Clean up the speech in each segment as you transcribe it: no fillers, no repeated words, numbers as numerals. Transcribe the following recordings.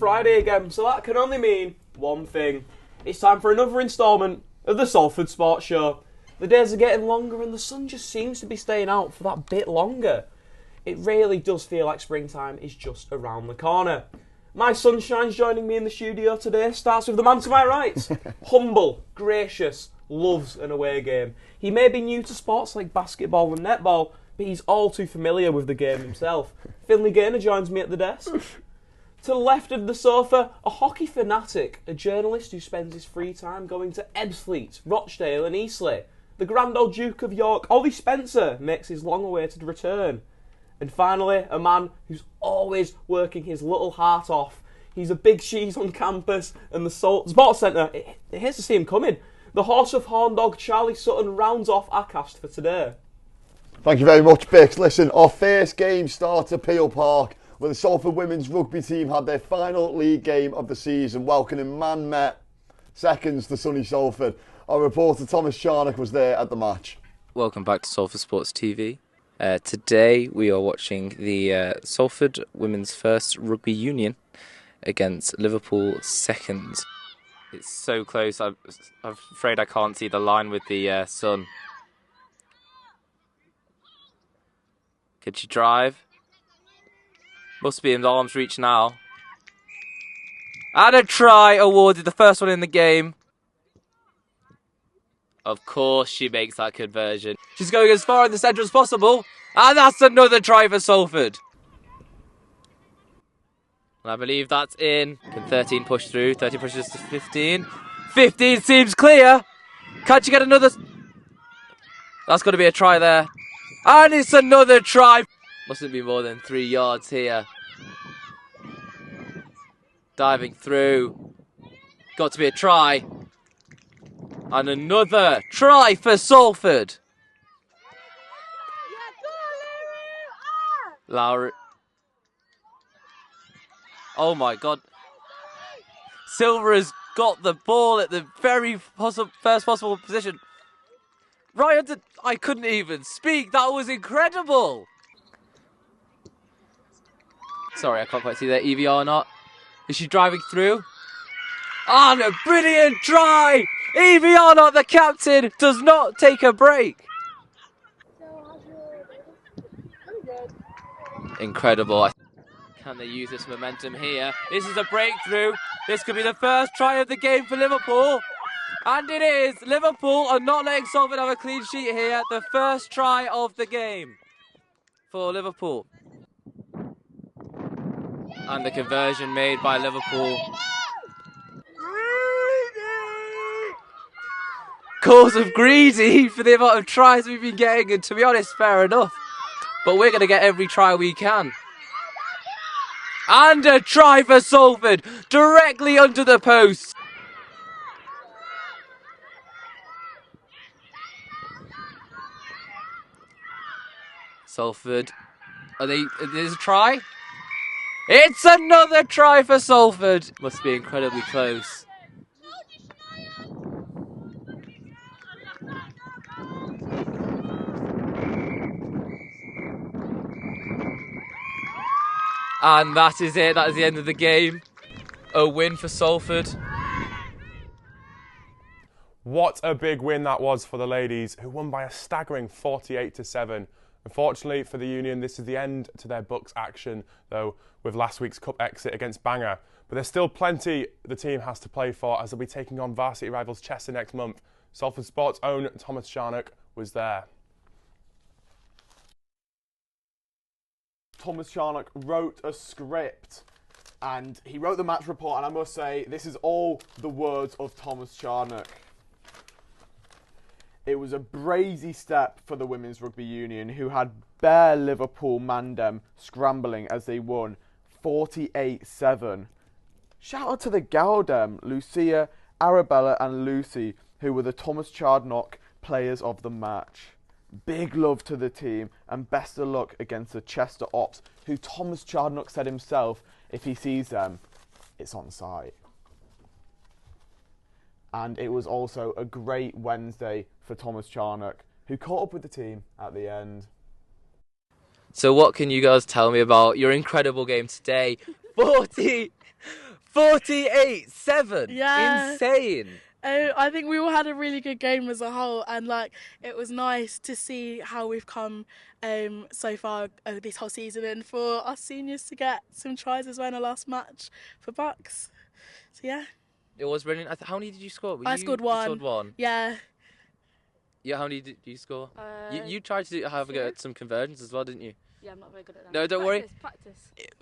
Friday again, so that can only mean one thing. It's time for another instalment of the Salford Sports Show. The days are getting longer and the sun just seems to be staying out for that bit longer. It really does feel like springtime is just around the corner. My sunshine's joining me in the studio today starts with the man to my right. Humble, gracious, loves an away game. He may be new to sports like basketball and netball, but he's all too familiar with the game himself. Finley Gaynor joins me at the desk. To the left of the sofa, a hockey fanatic, a journalist who spends his free time going to Ebbsfleet, Rochdale and Eastleigh. The Grand Old Duke of York, Ollie Spencer, makes his long-awaited return. And finally, a man who's always working his little heart off. He's a big cheese on campus and the Sports Centre. Here's to see him coming. The horse of horn dog Charlie Sutton rounds off our cast for today. Thank you very much, Bix. Listen, our first game starts at Peel Park, where the Salford women's rugby team had their final league game of the season, welcoming Man Met seconds to sunny Salford. Our reporter Thomas Charnock was there at the match. Welcome back to Salford Sports TV. Today we are watching the Salford women's first rugby union against Liverpool second. It's so close, I'm afraid I can't see the line with the sun. Could she drive? Must be in arm's reach now. And a try awarded, the first one in the game. Of course she makes that conversion. She's going as far in the centre as possible. And that's another try for Salford. And I believe that's in. Can 13 push through? 13 pushes to 15. 15 seems clear. Can't you get another? That's got to be a try there. And it's another try. Mustn't be more than 3 yards here. Diving through. Got to be a try. And another try for Salford. Lowry. Oh my God. Silver has got the ball at the very first possible position. Right, I couldn't even speak. That was incredible. Sorry, I can't quite see that EVR or not. Is she driving through? And a brilliant try! Evie Arnott, the captain, does not take a break. Incredible. Can they use this momentum here? This is a breakthrough. This could be the first try of the game for Liverpool. And it is. Liverpool are not letting Salford have a clean sheet here. The first try of the game for Liverpool. And the conversion made by Liverpool. Calls of greedy for the amount of tries we've been getting, and to be honest, fair enough. But we're going to get every try we can. And a try for Salford, directly under the post. Salford, there's a try? It's another try for Salford. Must be incredibly close. And that is it. That is the end of the game. A win for Salford. What a big win that was for the ladies, who won by a staggering 48-7. Unfortunately for the Union, this is the end to their books action, though, with last week's cup exit against Bangor. But there's still plenty the team has to play for, as they'll be taking on varsity rivals Chester next month. Salford Sports' own Thomas Charnock was there. Thomas Charnock wrote a script and he wrote the match report, and I must say, this is all the words of Thomas Charnock. It was a brazy step for the Women's Rugby Union, who had bare Liverpool Mandem scrambling as they won 48-7. Shout out to the Gowdem, Lucia, Arabella and Lucy, who were the Thomas Charnock players of the match. Big love to the team and best of luck against the Chester Ops, who Thomas Charnock said himself, if he sees them, it's on site. And it was also a great Wednesday for Thomas Charnock, who caught up with the team at the end. So what can you guys tell me about your incredible game today? 48-7. Yeah. Insane. I think we all had a really good game as a whole, and it was nice to see how we've come so far this whole season, and for us seniors to get some tries as well in our last match for Bucks. So yeah. It was brilliant. How many did you score? I scored one. You scored one. Yeah. Yeah, how many did you score? You tried to have a go at some conversions as well, didn't you? Yeah, I'm not very good at that. No, don't worry. Practice.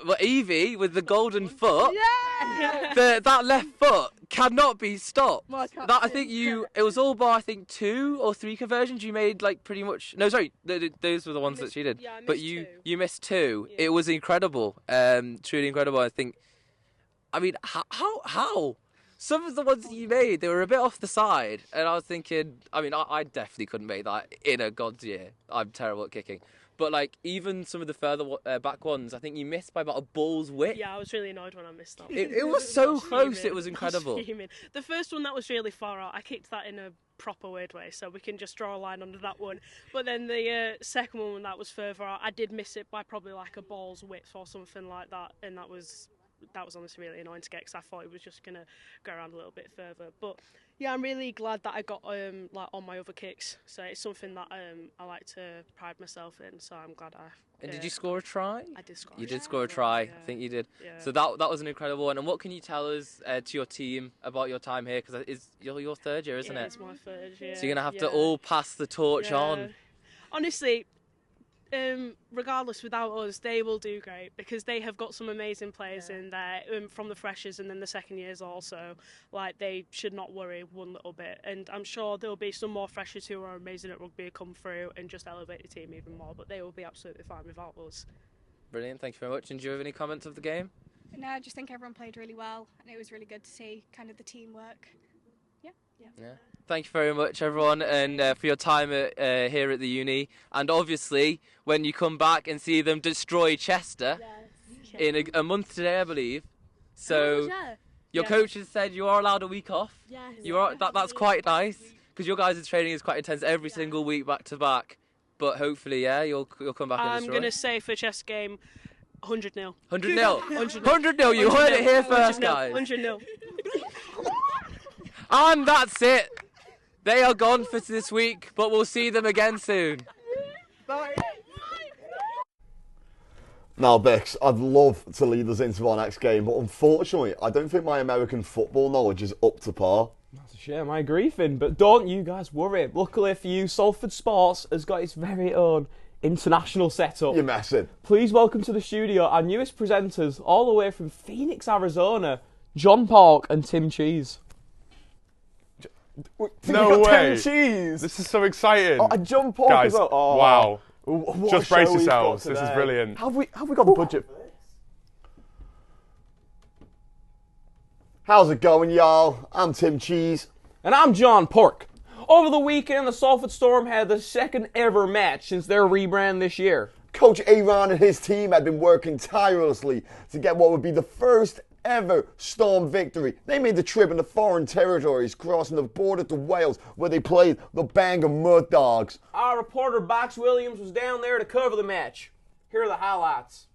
But Evie, with the golden foot, Yeah. that left foot cannot be stopped. My captain. That I think it was all bar 2 or 3 conversions you made, pretty much. No, sorry, those were the ones that she did. Yeah, I missed but 2. you missed 2. Yeah. It was incredible, truly incredible. I think. I mean, how? Some of the ones that you made, they were a bit off the side, and I was thinking. I mean, I definitely couldn't make that in a God's year. I'm terrible at kicking. But even some of the further back ones, I think you missed by about a ball's width. Yeah, I was really annoyed when I missed that. It was so close, it was incredible. The first one that was really far out, I kicked that in a proper weird way, so we can just draw a line under that one. But then the second one that was further out, I did miss it by probably a ball's width or something like that, and that was honestly really annoying to get because I thought it was just going to go around a little bit further. But yeah, I'm really glad that I got on my other kicks. So it's something that I like to pride myself in. So I'm glad I. And did you score a try? I did score. You did score a try. Yeah. I think you did. Yeah. So that was an incredible one. And what can you tell us to your team about your time here? Because it's your third year, isn't it? It's my third year. So you're gonna have to all pass the torch on. Honestly. Regardless, without us, they will do great because they have got some amazing players in there from the freshers and then the second years also. They should not worry one little bit. And I'm sure there'll be some more freshers who are amazing at rugby come through and just elevate the team even more. But they will be absolutely fine without us. Brilliant, thank you very much. And do you have any comments of the game? No, I just think everyone played really well, and it was really good to see kind of the teamwork. Yeah. Thank you very much, everyone, and for your time here at the uni. And obviously, when you come back and see them destroy Chester in a month today, I believe. So your coach has said you are allowed a week off. Yes. You are. That's quite nice because your guys' training is quite intense every single week, back to back. But hopefully, you'll come back and I'm destroy. going to say for Chester game, 100-0. 100-0. 100-0. You heard it here first, guys. 100-0. And that's it. They are gone for this week, but we'll see them again soon. Bye. Now, Bix, I'd love to lead us into our next game, but unfortunately, I don't think my American football knowledge is up to par. That's a shame, I agree, Finn, but don't you guys worry. Luckily for you, Salford Sports has got its very own international setup. You're messing. Please welcome to the studio our newest presenters, all the way from Phoenix, Arizona, John Park and Tim Cheese. No way. Cheese. This is so exciting. Oh, a jump off Guys, as well. Oh, wow. what Just a brace show we've got yourselves. This is today. brilliant. Have we got the budget for this? How's it going, y'all? I'm Tim Cheese. And I'm John Park. Over the weekend, the Salford Storm had the second ever match since their rebrand this year. Coach Aaron and his team had been working tirelessly to get what would be the first ever Storm victory. They made the trip into foreign territories, crossing the border to Wales, where they played the Bangor Mud Dogs. Our reporter Box Williams was down there to cover the match. Here are the highlights.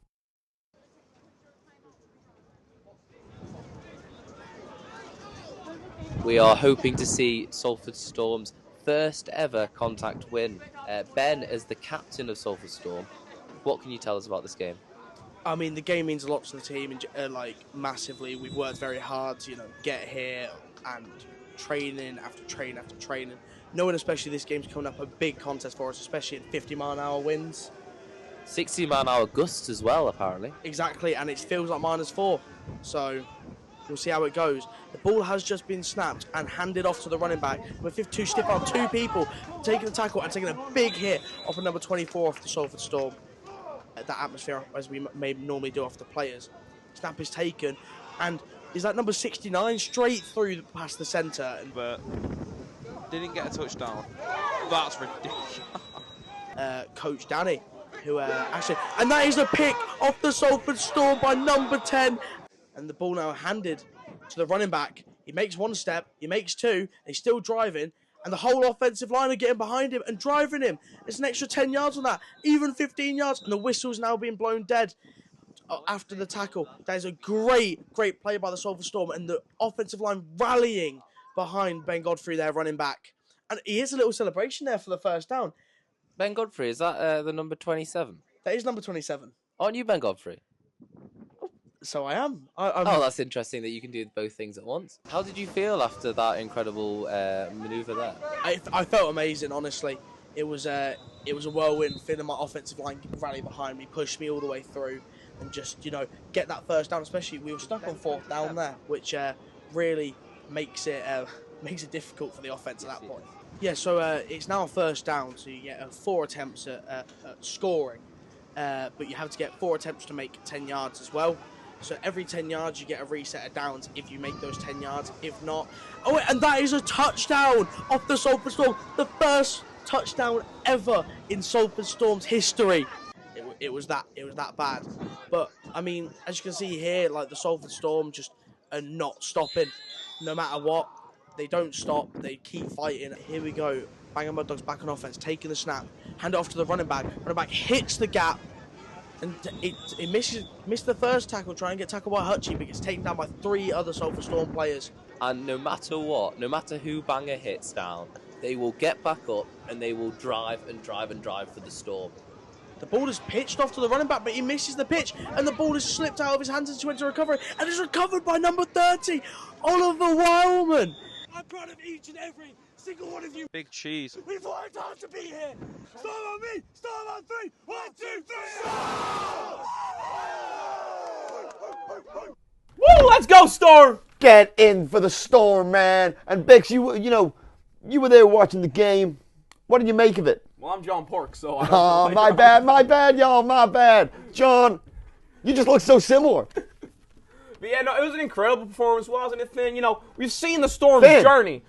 We are hoping to see Salford Storm's first ever contact win. Ben, as the captain of Salford Storm, what can you tell us about this game? I mean, the game means a lot to the team, massively. We've worked very hard to, get here and training after training after training. Knowing especially this game's coming up a big contest for us, especially in 50-mile-an-hour winds. 60-mile-an-hour gusts as well, apparently. Exactly, and it feels like -4. So we'll see how it goes. The ball has just been snapped and handed off to the running back. With 52 stiff arm, 2 people taking the tackle and taking a big hit off of number 24 off the Salford Storm. That atmosphere as we may normally do off the players. Snap is taken, and is that number 69 straight through past the centre? But didn't get a touchdown. That's ridiculous. Coach Danny, who and that is a pick off the Salford Storm by number 10. And the ball now handed to the running back. He makes 1 step, he makes 2, and he's still driving. And the whole offensive line are getting behind him and driving him. It's an extra 10 yards on that, even 15 yards, and the whistle's now being blown dead. after the tackle. There's a great play by the Salford Storm and the offensive line rallying behind Ben Godfrey there, running back. And he is a little celebration there for the first down. Ben Godfrey, is that the number 27? That is number 27. Aren't you Ben Godfrey? So I am. Oh, that's interesting that you can do both things at once. How did you feel after that incredible manoeuvre there? I felt amazing, honestly. It was a whirlwind, feeling my offensive line rally behind me, push me all the way through, and just, get that first down. Especially we were stuck on fourth down there, which really makes it difficult for the offense at that point. Yeah, so it's now a first down, so you get 4 attempts at scoring, but you have to get 4 attempts to make 10 yards as well. So every 10 yards you get a reset of downs if you make those 10 yards. If not, and that is a touchdown off the Salford Storm, the first touchdown ever in Salford Storm's history. It was that bad. But I mean, as you can see here, like the Salford Storm just are not stopping, no matter what. They don't stop. They keep fighting. Here we go. Bangor Mud Dogs back on offense, taking the snap, hand it off to the running back. Running back hits the gap. And it missed the first tackle, trying to get tackled by Hutchie, but gets taken down by 3 other Salford Storm players. And no matter what, no matter who Bangor hits down, they will get back up and they will drive for the Storm. The ball is pitched off to the running back, but he misses the pitch, and the ball has slipped out of his hands as he went to recover it, and is recovered by number 30, Oliver Wildman. I'm proud of each and every single one of you. Big cheese. We've worked hard to be here. Start on me. Start on 3. 1, 2, 3. Woo! Let's go, Storm! Get in for the Storm, man. And Bix, you were there watching the game. What did you make of it? Well, I'm John Pork, so I don't Oh, my bad, y'all, my bad. John, you just look so similar. But yeah, no, it was an incredible performance, wasn't it, Finn? We've seen the Storm's journey.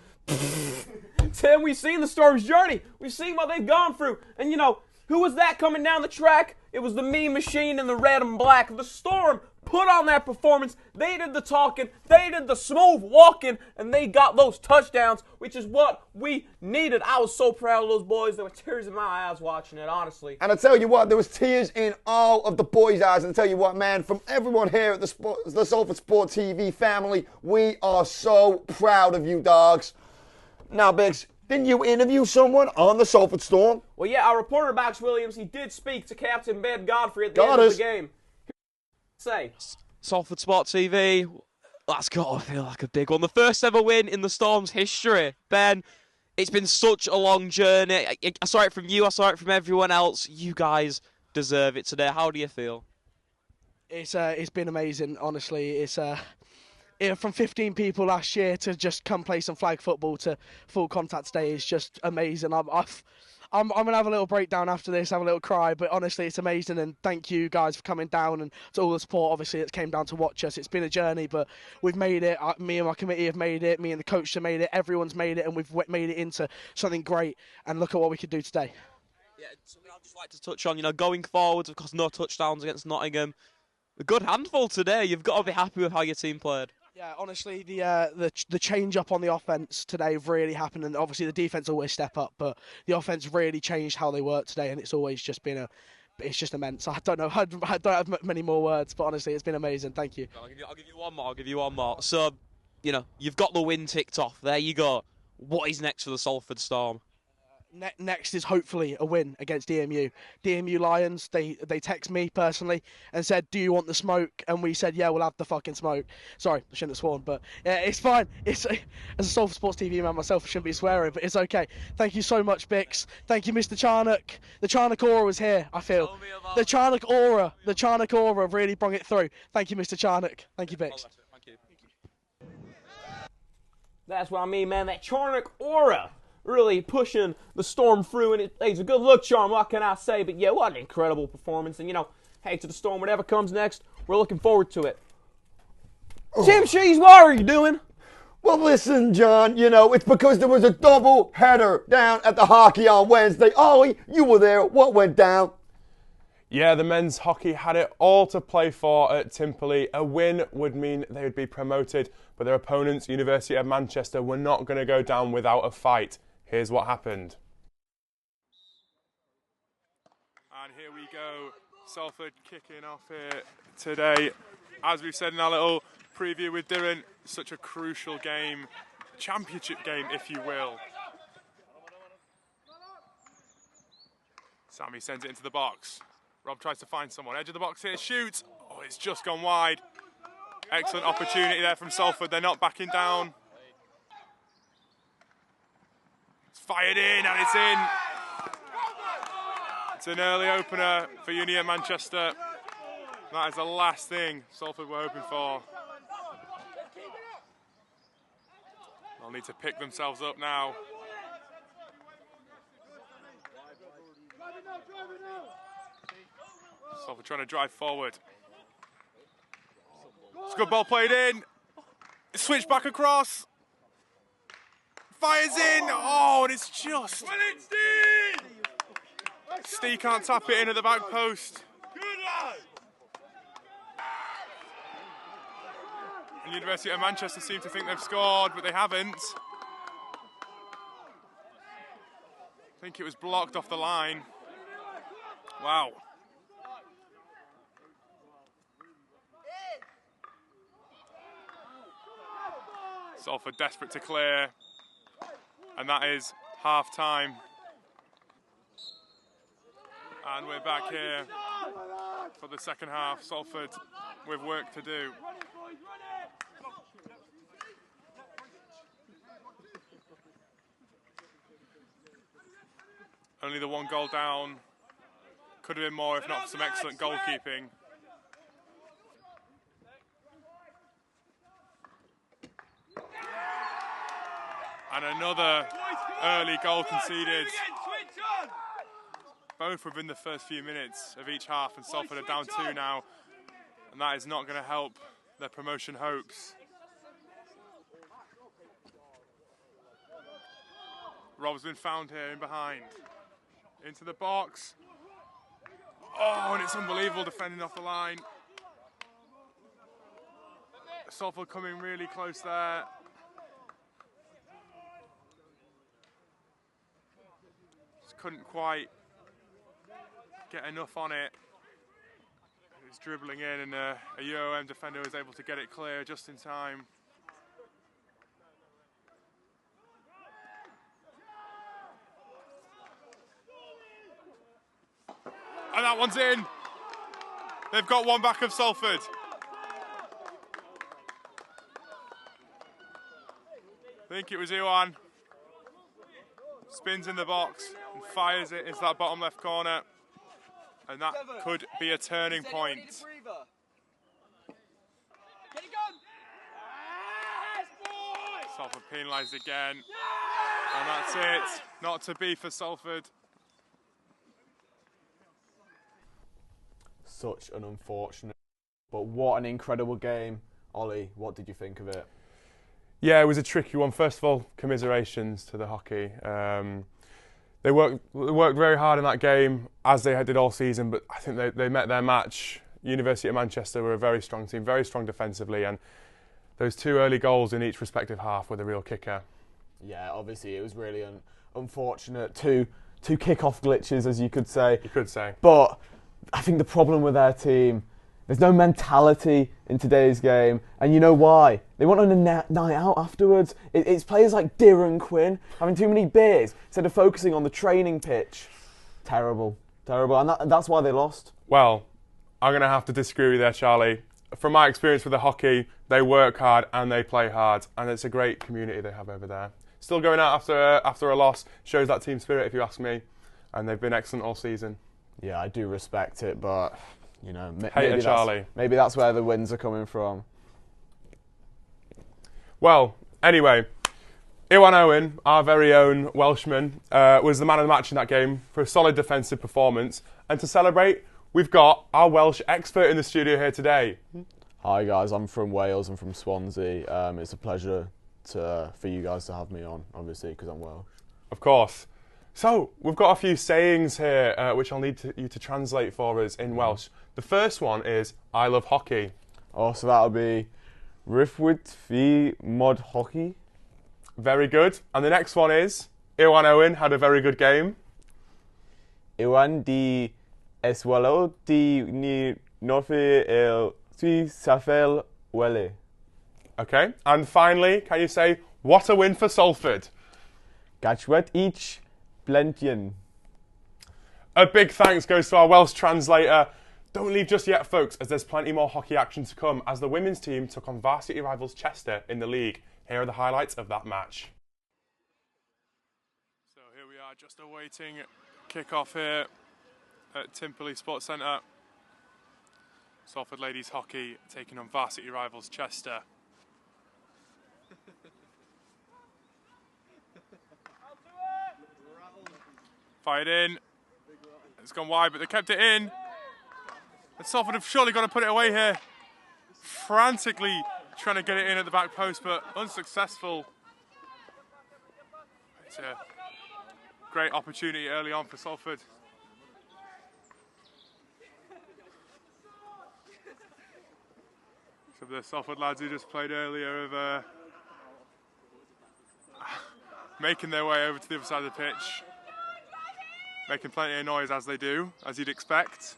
Tim, we've seen the Storm's journey. We've seen what they've gone through. And, who was that coming down the track? It was the Mean Machine in the red and black. The Storm put on that performance. They did the talking. They did the smooth walking. And they got those touchdowns, which is what we needed. I was so proud of those boys. There were tears in my eyes watching it, honestly. And I tell you what, there was tears in all of the boys' eyes. And I tell you what, man, from everyone here at the Salford Sport TV family, we are so proud of you, dogs. Now, Biggs, didn't you interview someone on the Salford Storm? Well, yeah, our reporter, Max Williams, he did speak to Captain Ben Godfrey at the end of the game. Say. Salford Sport TV, that's got to feel like a big one. The first ever win in the Storm's history. Ben, it's been such a long journey. I saw it from you, I saw it from everyone else. You guys deserve it today. How do you feel? It's been amazing, honestly. It's from 15 people last year to just come play some flag football to full contact today is just amazing. I'm going to have a little breakdown after this, have a little cry, but honestly, it's amazing, and thank you guys for coming down and to all the support, obviously, that came down to watch us. It's been a journey, but we've made it. Me and my committee have made it. Me and the coach have made it. Everyone's made it, and we've made it into something great, and look at what we could do today. Yeah, something I'd just like to touch on, going forwards, of course, no touchdowns against Nottingham. A good handful today. You've got to be happy with how your team played. Yeah, honestly, the change up on the offense today really happened, and obviously the defense always step up, but the offense really changed how they work today, and it's always just been it's just immense. I don't know, I don't have many more words, but honestly, it's been amazing. Thank you. I'll give you one more. So, you've got the win ticked off. There you go. What is next for the Salford Storm? Next is hopefully a win against DMU. DMU Lions, they text me personally and said, do you want the smoke? And we said, yeah, we'll have the fucking smoke. Sorry, I shouldn't have sworn, but yeah, it's fine. As a Salford Sports TV man myself, I shouldn't be swearing, but it's okay. Thank you so much, Bix. Thank you, Mr. Charnock. The Charnock aura was here, I feel. The Charnock aura really brought it through. Thank you, Mr. Charnock. Thank you, Bix. Thank you. That's what I mean, man. That Charnock aura. Really pushing the Storm through, and it's a good look, Charm, what can I say? But yeah, what an incredible performance, and hey, to the Storm, whatever comes next, we're looking forward to it. Tim Shees, what are you doing? Well, listen, John, it's because there was a double header down at the hockey on Wednesday. Ollie, you were there. What went down? Yeah, the men's hockey had it all to play for at Timperley. A win would mean they would be promoted, but their opponents, University of Manchester, were not going to go down without a fight. Here's what happened. And here we go. Salford kicking off here today. As we've said in our little preview with Dylan, such a crucial game, championship game if you will. Sammy sends it into the box. Rob tries to find someone. Edge of the box here, shoots. Oh, it's just gone wide. Excellent opportunity there from Salford. They're not backing down. It's fired in and it's in. It's an early opener for Union Manchester. That is the last thing Salford were hoping for. They'll need to pick themselves up now. Salford trying to drive forward. It's a good ball played in. Switch back across. Fires in. Oh, and it's just... Steve can't tap it in at the back post. And University of Manchester seem to think they've scored, but they haven't. I think it was blocked off the line. Wow. Salford desperate to clear. And that is half time. And we're back here for the second half. Salford with work to do. Only the one goal down. Could have been more if not for some excellent goalkeeping. And another early goal conceded. Both within the first few minutes of each half, and Salford are down 2 now. And that is not going to help their promotion hopes. Rob's been found here in behind. Into the box. Oh, and it's unbelievable defending off the line. Salford coming really close there. Just couldn't quite get enough on it. It was dribbling in, and a UOM defender was able to get it clear just in time. And that one's in. They've got one back of Salford. I think it was Iwan. Spins in the box and fires it into that bottom left corner. And that could be a turning point. Salford penalised again. And that's it. Not to be for Salford. Such an unfortunate, but what an incredible game. Ollie, what did you think of it? Yeah, it was a tricky one. First of all, commiserations to the hockey. They worked very hard in that game, as they did all season, but I think they met their match. University of Manchester were a very strong team, very strong defensively, and those 2 early goals in each respective half were the real kicker. Yeah, obviously it was really unfortunate. Two kick-off glitches, as you could say. You could say. But I think the problem with their team, there's no mentality in today's game, and you know why? They went on a night out afterwards. It's players like Darren Quinn having too many beers instead of focusing on the training pitch. Terrible, and that's why they lost. Well, I'm going to have to disagree with you there, Charlie. From my experience with the hockey, they work hard and they play hard, and it's a great community they have over there. Still going out after a loss shows that team spirit, if you ask me, and they've been excellent all season. Yeah, I do respect it, but you know, maybe that's where the wins are coming from. Well, anyway, Iwan Owen, our very own Welshman, was the man of the match in that game for a solid defensive performance. And to celebrate, we've got our Welsh expert in the studio here today. Hi guys, I'm from Wales. I'm from Swansea. It's a pleasure for you guys to have me on, obviously, because I'm Welsh. Of course. So, we've got a few sayings here, which I'll need you to translate for us in Welsh. The first one is, I love hockey. Oh, so that'll be, Rhyfwyd fi mod hockey. Very good. And the next one is, Iwan Owen had a very good game. Iwan di Eswalo di ni nofi el si safel wele. Okay, and finally, can you say, what a win for Salford? Gachwet each blentien. A big thanks goes to our Welsh translator. Don't leave just yet, folks, as there's plenty more hockey action to come as the women's team took on varsity rivals Chester in the league. Here are the highlights of that match. So here we are, just awaiting kick-off here at Timperley Sports Centre. Salford ladies hockey taking on varsity rivals Chester. Fired in. It's gone wide, but they kept it in. And Salford have surely got to put it away here. Frantically trying to get it in at the back post, but unsuccessful. It's a great opportunity early on for Salford. Some of the Salford lads who just played earlier have making their way over to the other side of the pitch. Making plenty of noise as they do, as you'd expect.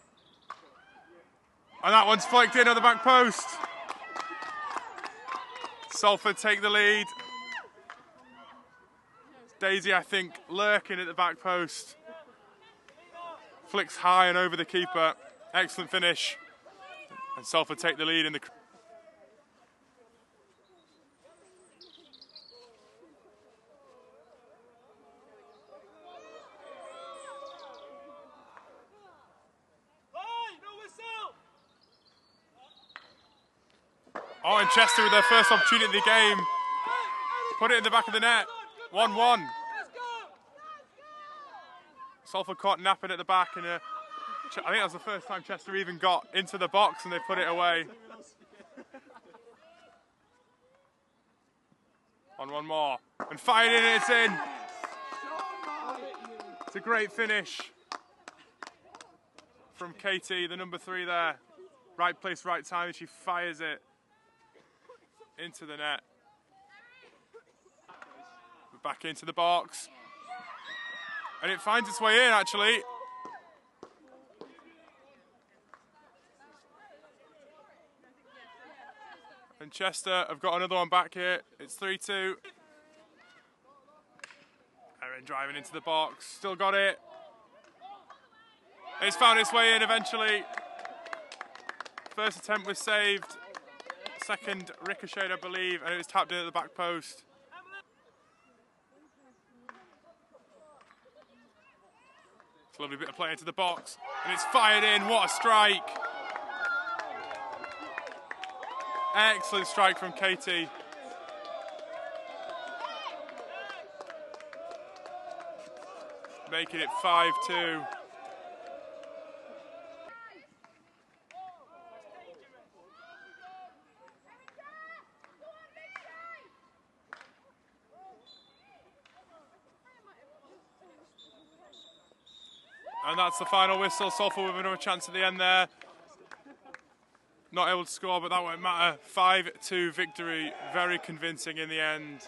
And that one's flaked in at the back post. Salford take the lead. Daisy, I think, lurking at the back post. Flicks high and over the keeper. Excellent finish. And Salford take the lead in the... Oh, and Chester with their first opportunity of the game. Put it in the back of the net. 1-1. Salford caught napping at the back, and I think that was the first time Chester even got into the box and they put it away. On one more. And fired in, and it's in. It's a great finish from Katie, the number 3 there. Right place, right time, and she fires it into the net. We're back into the box. And it finds its way in, actually. And Chester have got another one back here. It's 3-2. Erin driving into the box. Still got it. It's found its way in eventually. First attempt was saved. Second ricocheted, I believe, and it was tapped in at the back post. It's a lovely bit of play into the box, and it's fired in. What a strike! Excellent strike from Katie. Making it 5-2. And that's the final whistle. Salford with another chance at the end there. Not able to score, but that won't matter. 5-2 victory. Very convincing in the end.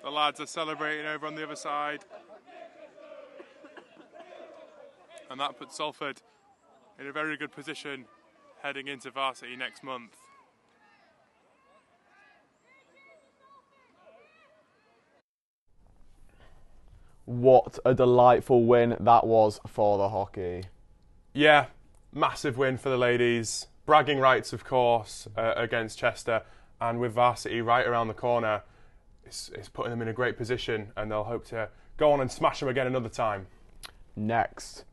The lads are celebrating over on the other side. And that puts Salford in a very good position heading into varsity next month. What a delightful win that was for the hockey. Yeah, massive win for the ladies. Bragging rights, of course, against Chester. And with varsity right around the corner, it's putting them in a great position, and they'll hope to go on and smash them again another time. Next,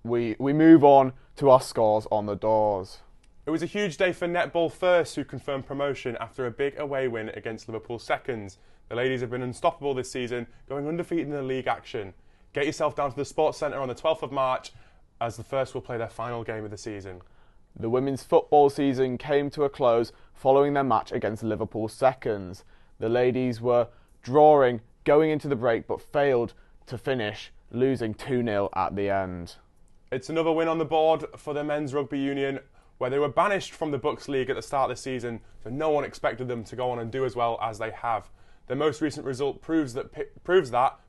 we move on to our scores on the doors. It was a huge day for Netball First, who confirmed promotion after a big away win against Liverpool Seconds. The ladies have been unstoppable this season, going undefeated in the league action. Get yourself down to the Sports Centre on the 12th of March, as the First will play their final game of the season. The women's football season came to a close following their match against Liverpool Seconds. The ladies were drawing going into the break, but failed to finish, losing 2-0 at the end. It's another win on the board for the men's rugby union, where they were banished from the Bucks League at the start of the season, so no one expected them to go on and do as well as they have. Their most recent result proves that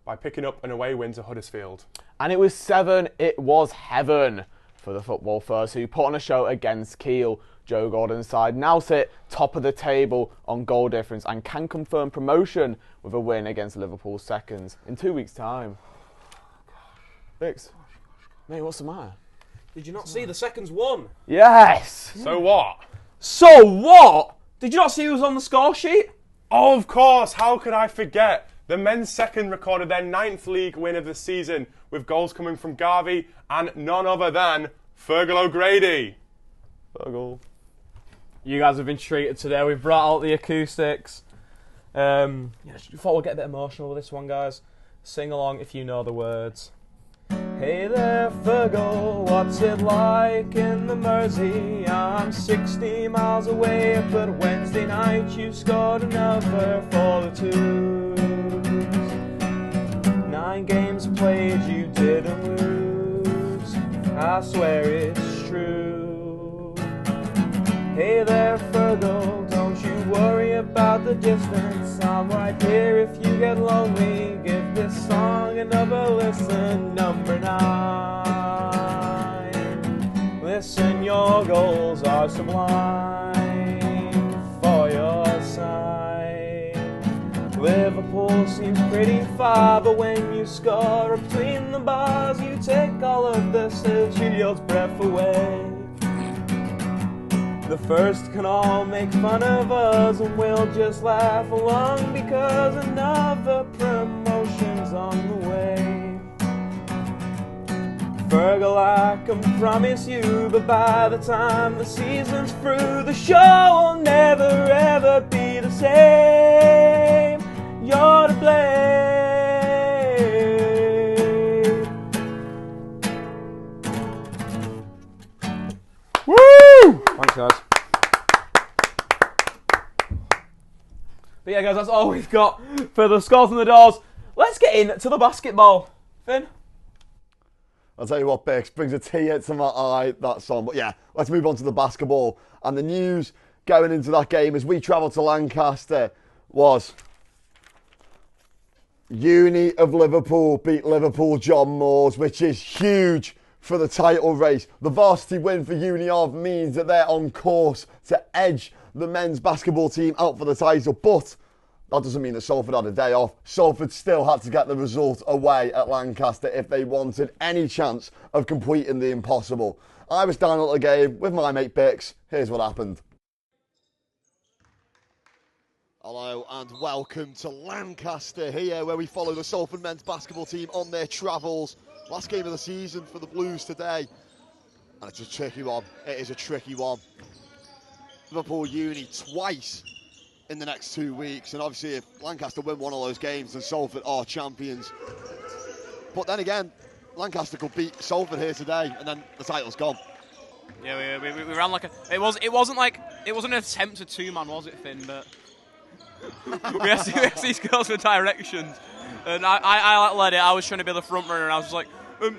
by picking up an away win to Huddersfield. And it was 7, it was heaven for the football first, who put on a show against Kiel. Joe Gordon's side now sit top of the table on goal difference and can confirm promotion with a win against Liverpool's seconds in 2 weeks' time. Vix, mate, what's the matter? Did you not see the seconds won? Yes! So what? So what? Did you not see who was on the score sheet? Oh, of course, how could I forget? The men's second recorded their 9th league win of the season, with goals coming from Garvey and none other than Fergal O'Grady. Fergal. You guys have been treated today. We've brought out the acoustics. Thought we'll get a bit emotional with this one, guys. Sing along if you know the words. Hey there, Fergal, what's it like in the Mersey? I'm 60 miles away, but Wednesday night you scored another for the Twos. 9 games played, you didn't lose. I swear it's true. Hey there, Fergal, don't you worry about the distance. I'm right here if you get lonely. Give this song another listen. Number 9. Listen, your goals are sublime for your side. Liverpool seems pretty far, but when you score between the bars, you take all of the studio's breath away. The first can all make fun of us, and we'll just laugh along because another promotion's on the way. Fergal, I can promise you, but by the time the season's through, the show will never ever be the same. You're to blame. Woo! Thanks, guys. But yeah, guys, that's all we've got for the scores and the doors. Let's get into the basketball. Finn? I'll tell you what, Bix, brings a tear to my eye, that song. But yeah, let's move on to the basketball. And the news going into that game as we travel to Lancaster was Uni of Liverpool beat Liverpool John Moores, which is huge for the title race. The varsity win for Uni of means that they're on course to edge the men's basketball team out for the title, but that doesn't mean that Salford had a day off. Salford still had to get the result away at Lancaster if they wanted any chance of completing the impossible. I was down at the game with my mate Bix. Here's what happened. Hello and welcome to Lancaster here, where we follow the Salford men's basketball team on their travels. Last game of the season for the Blues today. And it's a tricky one. It is a tricky one. Liverpool Uni twice in the next 2 weeks, and obviously if Lancaster win one of those games, then Salford are champions. But then again, Lancaster could beat Salford here today, and then the title's gone. Yeah, we ran like a. It wasn't an attempt at 2-man, was it, Finn? But we asked these girls for directions, and I led it. I was trying to be the front runner, and I was just like, do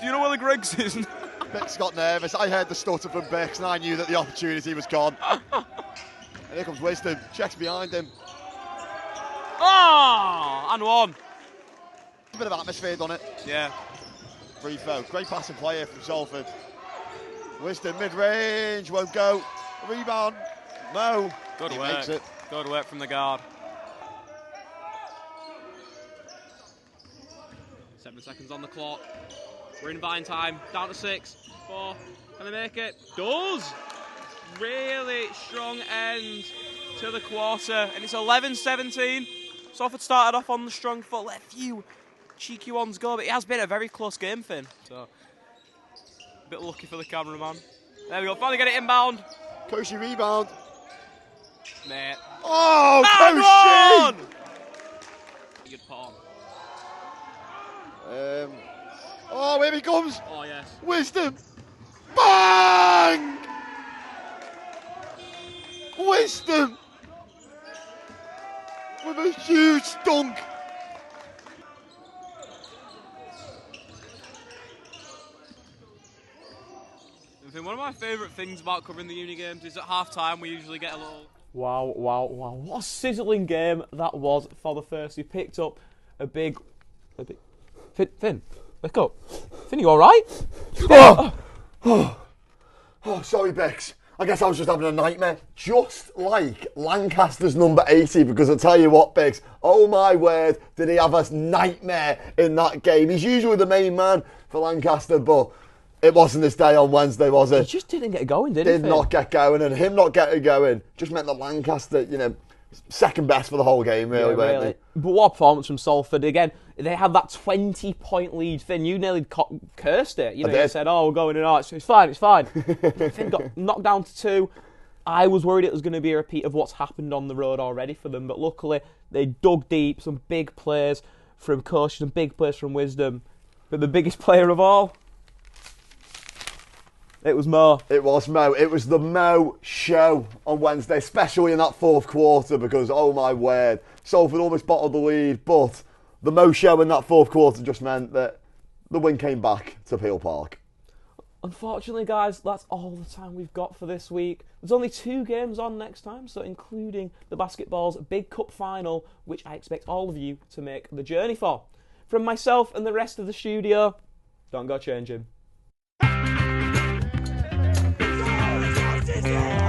you know where the Greggs is? Bix got nervous. I heard the stutter from Bix, and I knew that the opportunity was gone. And here comes Wisdom, checks behind him. Oh, and one. A bit of atmosphere, done it? Yeah. Free throw. Great passing player from Salford. Wisdom mid-range, won't go. Rebound, no. Good He work. makes it. Good work from the guard. 7 seconds on the clock. We're in buying time. Down to 6. 4. Can they make it? Does. Really strong end to the quarter, and it's 11-17. Salford started off on the strong foot, let a few cheeky ones go, but it has been a very close game, Finn. So, a bit lucky for the cameraman. There we go, finally get it inbound. Koshi rebound. Mate. Oh, Koshi! Good pawn. Oh, here he comes. Oh, yes. Wisdom. Bang! Wisdom with a huge dunk. One of my favourite things about covering the uni games is at half time we usually get a little Wow, wow, wow. What a sizzling game that was for the first. We picked up a big... Finn, wake up. Finn, you alright? Oh, sorry, Bex. I guess I was just having a nightmare. Just like Lancaster's number 80, because I tell you what, Biggs, oh my word, did he have a nightmare in that game. He's usually the main man for Lancaster, but it wasn't this day on Wednesday, was it? He just didn't get going, did he? Did not get going, and him not getting going just meant that Lancaster, second best for the whole game, really, weren't they? But what a performance from Salford. Again, they had that 20-point lead. Finn, you nearly cursed it. You said, we're going in. It's fine. Finn got knocked down to 2. I was worried it was going to be a repeat of what's happened on the road already for them, but luckily they dug deep, some big plays from Coach, some big plays from Wisdom. But the biggest player of all, it was Mo. It was Mo. It was the Mo show on Wednesday, especially in that fourth quarter, because, oh my word, Salford almost bottled the lead, but the Mo show in that fourth quarter just meant that the win came back to Peel Park. Unfortunately, guys, that's all the time we've got for this week. There's only 2 games on next time, so including the basketball's big cup final, which I expect all of you to make the journey for. From myself and the rest of the studio, don't go changing. Yeah.